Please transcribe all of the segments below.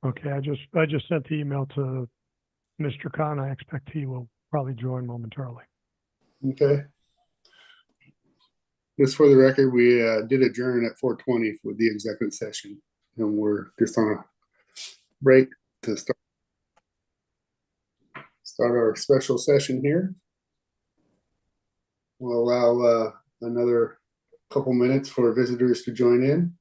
Okay, I just sent the email to Mr. Khan. I expect he will probably join momentarily. Okay. Just for the record, we did adjourn at 4:20 for the executive session, and we're just on a break to start our special session here. We'll allow another couple minutes for visitors to join in.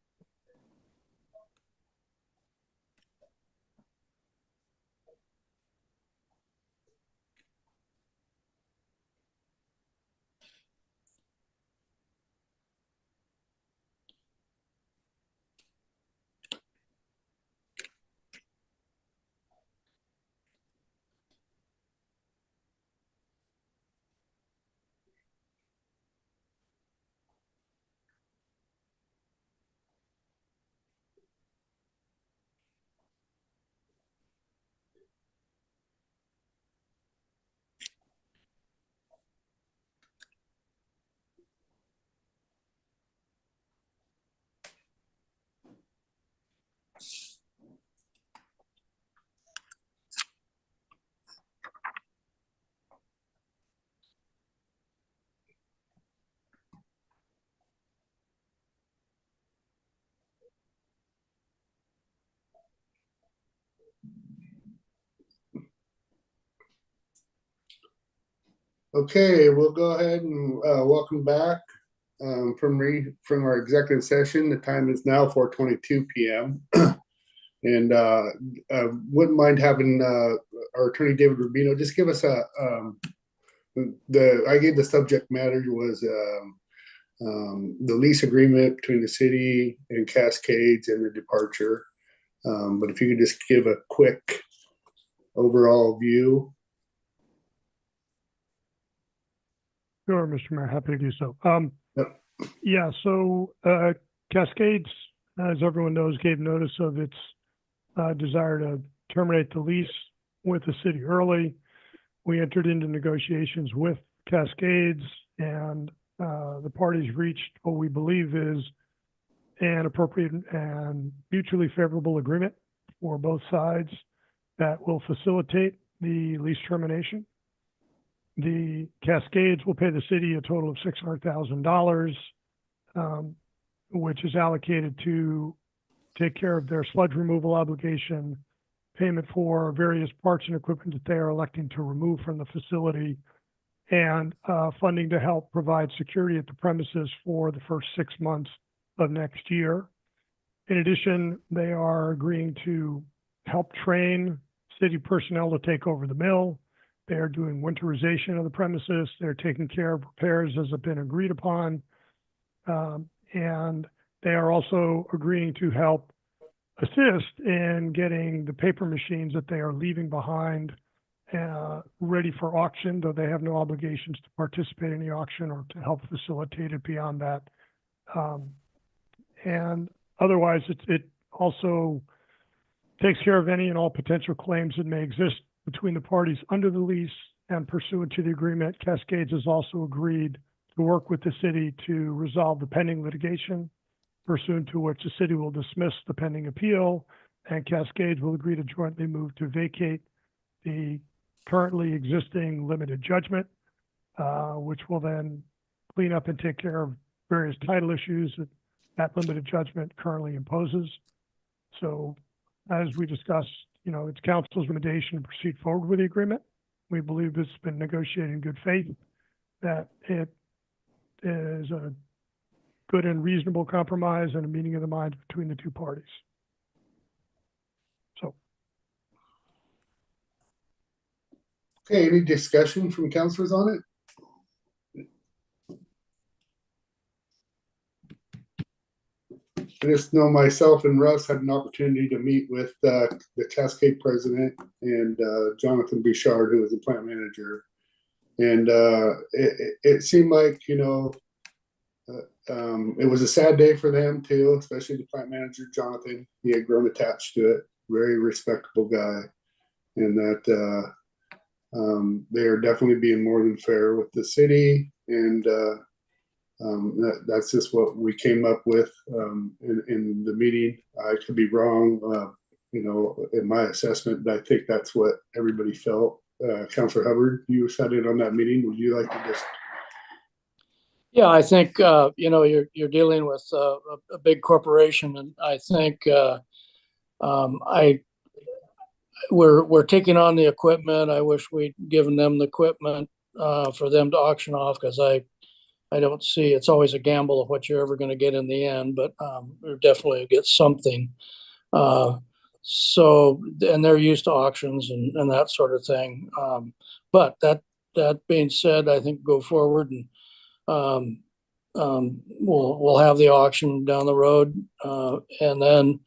Okay, we'll go ahead and welcome back from our executive session. The time is now 4:22 p.m. and wouldn't mind having our attorney David Rubino just give us I gave the subject matter was the lease agreement between the city and Cascades and the departure. But if you could just give a quick overall view. Sure, Mr. Mayor, happy to do so. Yep. Yeah, so Cascades, as everyone knows, gave notice of its desire to terminate the lease with the city early. We entered into negotiations with Cascades, and the parties reached what we believe is an appropriate and mutually favorable agreement for both sides that will facilitate the lease termination. The Cascades will pay the city a total of $600,000, which is allocated to take care of their sludge removal obligation, payment for various parts and equipment that they are electing to remove from the facility, and funding to help provide security at the premises for the first 6 months of next year. In addition, they are agreeing to help train city personnel to take over the mill. They are doing winterization of the premises. They're taking care of repairs as have been agreed upon. And they are also agreeing to help assist in getting the paper machines that they are leaving behind ready for auction, though they have no obligations to participate in the auction or to help facilitate it beyond that. And otherwise, it also takes care of any and all potential claims that may exist between the parties under the lease, and pursuant to the agreement, Cascades has also agreed to work with the city to resolve the pending litigation, pursuant to which the city will dismiss the pending appeal, and Cascades will agree to jointly move to vacate the currently existing limited judgment, which will then clean up and take care of various title issues that limited judgment currently imposes. So as we discussed, it's council's recommendation to proceed forward with the agreement. We believe it's been negotiated in good faith, that it is a good and reasonable compromise and a meeting of the minds between the two parties. So. Okay, any discussion from councilors on it? I just know myself and Russ had an opportunity to meet with the Cascade president and Jonathan Bouchard, who was the plant manager. And it seemed like, it was a sad day for them too, especially the plant manager, Jonathan. He had grown attached to it, very respectable guy. And that they are definitely being more than fair with the city. And that's just what we came up with in the meeting. I could be wrong. you know, in my assessment, I think that's what everybody felt. Councilor Hubbard, you sat in on that meeting. Would you like to just? Yeah, I think, you know, you're dealing with a big corporation, and I think we're taking on the equipment. I wish we'd given them the equipment for them to auction off, because I don't see, it's always a gamble of what you're ever going to get in the end, but we'll definitely get something. So, and they're used to auctions and that sort of thing. But that being said, I think go forward, and we'll have the auction down the road, and then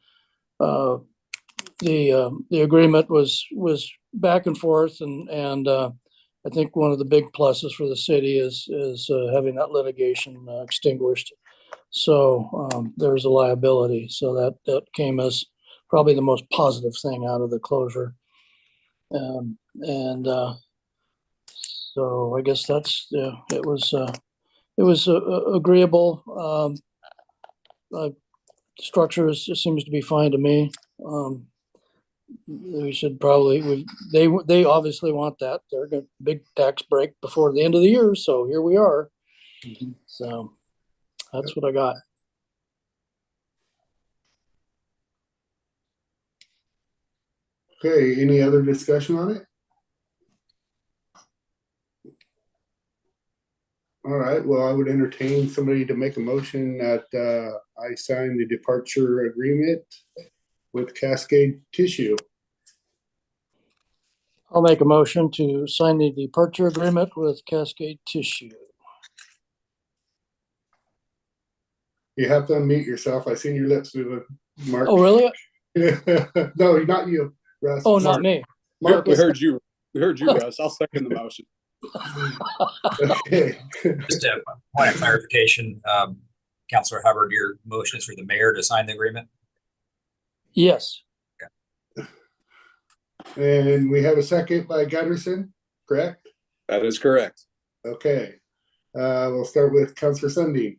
the agreement was back and forth, and I think one of the big pluses for the city is having that litigation extinguished. So there's a liability. So that came as probably the most positive thing out of the closure. So I guess that's, it was agreeable. Structure seems to be fine to me. We should probably, they obviously want that. They're gonna big tax break before the end of the year, so here we are. So that's what I got. Okay, any other discussion on it? All right, well, I would entertain somebody to make a motion that I sign the departure agreement with Cascade Tissue. I'll make a motion to sign the departure agreement with Cascade Tissue. You have to unmute yourself. I seen your lips moving, Mark. Oh, really? No, not you, Russ. Oh, not me. Mark, We heard you. We heard you, Russ. I'll second the motion. okay. Just a point of clarification, Councilor Hubbard, your motion is for the mayor to sign the agreement? Yes. And we have a second by Gunderson, correct? That is correct. Okay. We'll start with Councilor Sundin.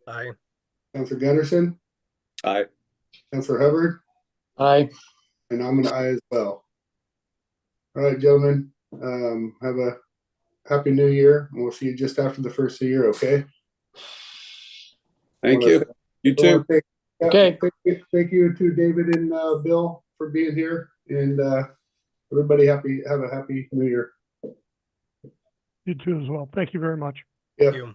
Aye. Councilor Gunderson, Aye. Councilor Hubbard, Aye. and I'm an aye as well. All right, gentlemen, have a happy new year, and we'll see you just after the first of the year, okay? Thank you. You too. Okay. Thank you to David and Bill for being here, and everybody have a happy new year. You too as well. Thank you very much. Yep. You.